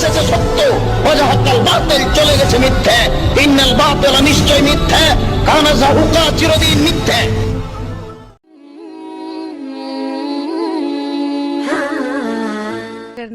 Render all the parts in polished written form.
এসেছে সত্য, ওয়াজাহাকাল বাতিল চলে গেছে মিথ্যে। ইন্নাল বাতিলা নিশ্চয় মিথ্যে, কানা যাহুকা চিরদিন মিথ্যে।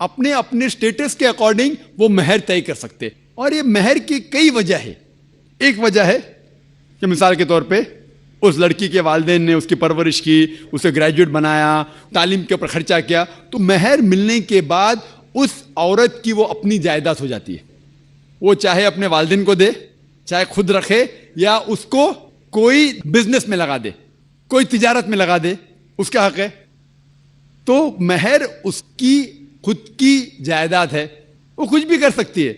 اپنے اپنے اسٹیٹس کے اکارڈنگ وہ مہر طے کر سکتے. اور یہ مہر کی کئی وجہ ہے. ایک وجہ ہے کہ مثال کے طور پہ اس لڑکی کے والدین نے اس کی پرورش کی, اسے گریجویٹ بنایا, تعلیم کے اوپر خرچہ کیا, تو مہر ملنے کے بعد اس عورت کی وہ اپنی جائیداد ہو جاتی ہے. وہ چاہے اپنے والدین کو دے, چاہے خود رکھے, یا اس کو کوئی بزنس میں لگا دے, کوئی تجارت میں لگا دے, اس کا حق ہے. تو مہر اس کی خود کی جائیداد ہے, وہ کچھ بھی کر سکتی ہے.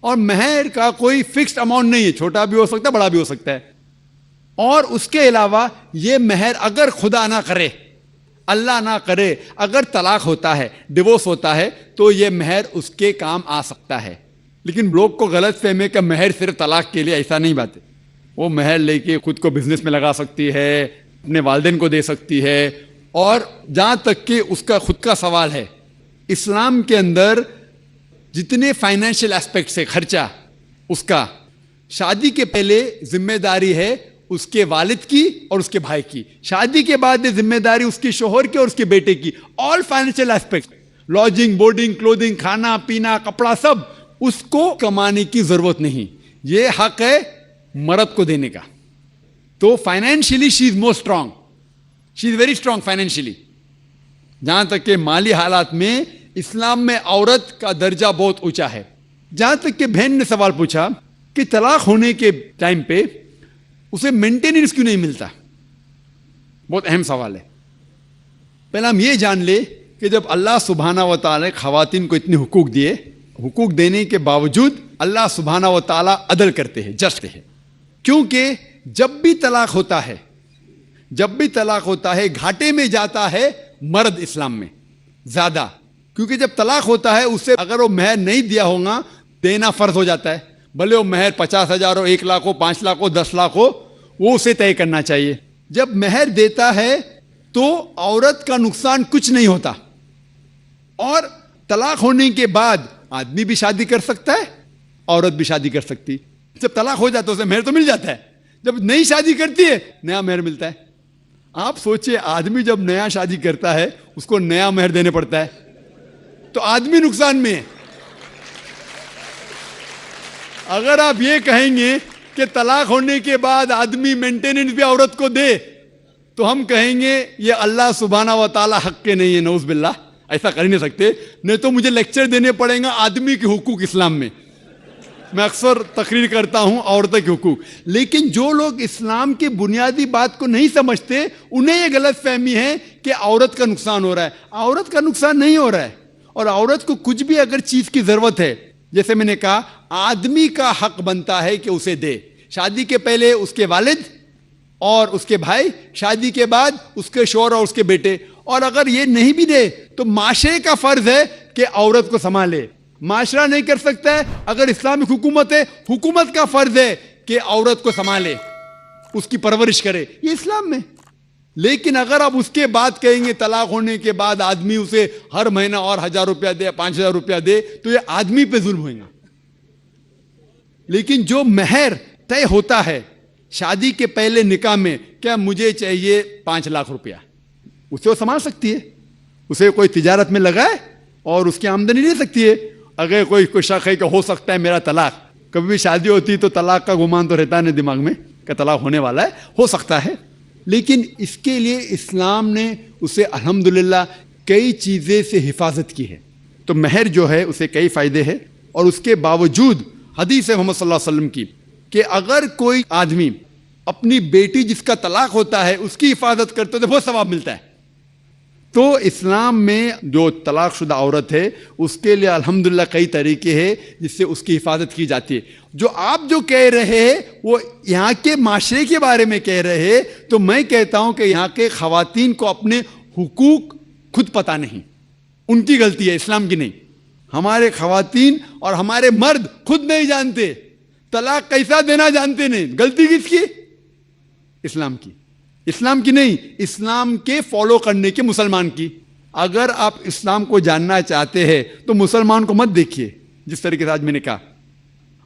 اور مہر کا کوئی فکسڈ اماؤنٹ نہیں ہے, چھوٹا بھی ہو سکتا ہے, بڑا بھی ہو سکتا ہے. اور اس کے علاوہ یہ مہر اگر خدا نہ کرے, اللہ نہ کرے, اگر طلاق ہوتا ہے, ڈیورس ہوتا ہے, تو یہ مہر اس کے کام آ سکتا ہے. لیکن لوگ کو غلط فہمی ہے کہ مہر صرف طلاق کے لیے, ایسا نہیں بات ہے. وہ مہر لے کے خود کو بزنس میں لگا سکتی ہے, اپنے والدین کو دے سکتی ہے. اور جہاں تک کہ اس کا خود کا سوال ہے, اسلام کے اندر جتنے فائنینشیل ایسپیکٹس ہے خرچہ اس کا, شادی کے پہلے ذمہ داری ہے اس کے والد کی اور اس کے بھائی کی, شادی کے بعد ذمہ داری اس کے شوہر کی اور اس کے بیٹے کی. All financial aspects, lodging, boarding, clothing, کھانا پینا, کپڑا, سب اس کو کمانے کی ضرورت نہیں. یہ حق ہے مرد کو دینے کا. تو financially she is more strong, she is very strong financially. جہاں تک کہ مالی حالات میں اسلام میں عورت کا درجہ بہت اونچا ہے. جہاں تک کہ بہن نے سوال پوچھا کہ طلاق ہونے کے ٹائم پہ اسے مینٹیننس کیوں نہیں ملتا, بہت اہم سوال ہے. پہلے ہم یہ جان لیں کہ جب اللہ سبحانہ و تعالیٰ خواتین کو اتنے حقوق دیے, حقوق دینے کے باوجود اللہ سبحانہ و تعالیٰ عدل کرتے ہیں, جسٹ ہے. کیونکہ جب بھی طلاق ہوتا ہے گھاٹے میں جاتا ہے مرد اسلام میں زیادہ. کیونکہ جب طلاق ہوتا ہے اسے اگر وہ مہر نہیں دیا ہوگا دینا فرض ہو جاتا ہے, بھلے وہ مہر 50,000 ہو, 1 لاکھ ہو, 5 لاکھ ہو, 10 لاکھ ہو, وہ اسے طے کرنا چاہیے. جب مہر دیتا ہے تو عورت کا نقصان کچھ نہیں ہوتا. اور طلاق ہونے کے بعد آدمی بھی شادی کر سکتا ہے, عورت بھی شادی کر سکتی. جب طلاق ہو جاتا ہے اسے مہر تو مل جاتا ہے, جب نئی شادی کرتی ہے نیا مہر ملتا ہے. آپ سوچئے آدمی جب نیا شادی کرتا ہے اس کو نیا مہر دینے پڑتا ہے, تو آدمی نقصان میں ہے. اگر آپ یہ کہیں گے کہ طلاق ہونے کے بعد آدمی مینٹیننس بھی عورت کو دے, تو ہم کہیں گے یہ اللہ سبحانہ و تعالیٰ حق کے نہیں ہے, نعوذ باللہ. ایسا کر ہی نہیں سکتے, نہیں تو مجھے لیکچر دینے پڑیں گا آدمی کے حقوق اسلام میں. میں اکثر تقریر کرتا ہوں عورتوں کے حقوق. لیکن جو لوگ اسلام کی بنیادی بات کو نہیں سمجھتے انہیں یہ غلط فہمی ہے کہ عورت کا نقصان ہو رہا ہے. عورت کا نقصان نہیں ہو رہا ہے. اور عورت کو کچھ بھی اگر چیز کی ضرورت ہے, جیسے میں نے کہا, آدمی کا حق بنتا ہے کہ اسے دے. شادی کے پہلے اس کے والد اور اس کے بھائی, شادی کے بعد اس کے شوہر اور اس کے بیٹے. اور اگر یہ نہیں بھی دے تو معاشرے کا فرض ہے کہ عورت کو سنبھالے. معاشرہ نہیں کر سکتا ہے, اگر اسلامک حکومت ہے, حکومت کا فرض ہے کہ عورت کو سنبھالے, اس کی پرورش کرے. یہ اسلام میں. لیکن اگر آپ اس کے بعد کہیں گے طلاق ہونے کے بعد آدمی اسے ہر مہینہ اور 1,000 روپیہ دے, 5,000 روپیہ دے, تو یہ آدمی پہ ظلم ہوئے گا. لیکن جو مہر طے ہوتا ہے شادی کے پہلے نکاح میں, کیا مجھے چاہیے 5 لاکھ روپیہ, اسے وہ سنبھال سکتی ہے. اسے کوئی تجارت میں لگائے اور اس کی آمدنی لے سکتی ہے. اگر کوئی شک ہے کہ ہو سکتا ہے میرا طلاق, کبھی بھی شادی ہوتی تو طلاق کا گمان تو رہتا نہیں دماغ میں کہ طلاق ہونے والا ہے, ہو سکتا ہے. لیکن اس کے لیے اسلام نے اسے الحمدللہ کئی چیزیں سے حفاظت کی ہے. تو مہر جو ہے اسے کئی فائدے ہیں. اور اس کے باوجود حدیث ہے محمد صلی اللہ علیہ وسلم کی کہ اگر کوئی آدمی اپنی بیٹی جس کا طلاق ہوتا ہے اس کی حفاظت کرتے تو بہت ثواب ملتا ہے. تو اسلام میں جو طلاق شدہ عورت ہے اس کے لیے الحمدللہ کئی طریقے ہیں جس سے اس کی حفاظت کی جاتی ہے. جو آپ جو کہہ رہے ہیں وہ یہاں کے معاشرے کے بارے میں کہہ رہے ہیں, تو میں کہتا ہوں کہ یہاں کے خواتین کو اپنے حقوق خود پتہ نہیں, ان کی غلطی ہے, اسلام کی نہیں. ہمارے خواتین اور ہمارے مرد خود نہیں جانتے, طلاق کیسا دینا جانتے نہیں. غلطی کس کی؟ اسلام کی. اسلام کی نہیں, اسلام کے فالو کرنے کے مسلمان کی. اگر آپ اسلام کو جاننا چاہتے ہیں تو مسلمان کو مت دیکھیے. جس طریقے سے آج میں نے کہا,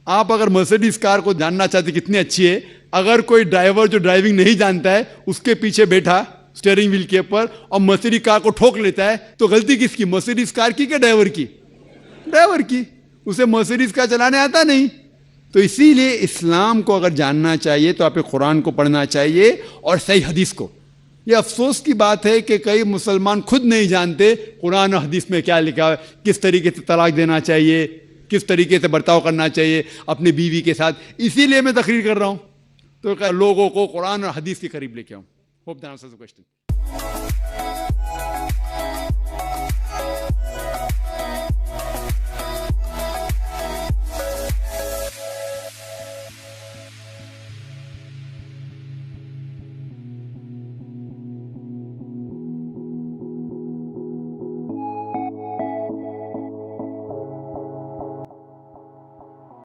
آپ اگر مرسیڈیز کار کو جاننا چاہتے کتنی اچھی ہے, اگر کوئی ڈرائیور جو ڈرائیونگ نہیں جانتا ہے اس کے پیچھے بیٹھا اسٹیئرنگ ویل کے اوپر اور مرسیڈیز کار کو ٹھوک لیتا ہے, تو غلطی کس کی, مرسیڈیز کار کی کہ ڈرائیور کی؟ ڈرائیور کی, اسے مرسیڈیز کا چلانے آتا نہیں. تو اسی لیے اسلام کو اگر جاننا چاہیے تو آپ قرآن کو پڑھنا چاہیے اور صحیح حدیث کو. یہ افسوس کی بات ہے کہ کئی مسلمان خود نہیں جانتے قرآن و حدیث میں کیا لکھا ہے, کس طریقے سے طلاق دینا چاہیے, کس طریقے سے برتاؤ کرنا چاہیے اپنی بیوی کے ساتھ. اسی لیے میں تقریر کر رہا ہوں, تو لوگوں کو قرآن اور حدیث کے قریب لے کے آؤں. Hope that answers the question.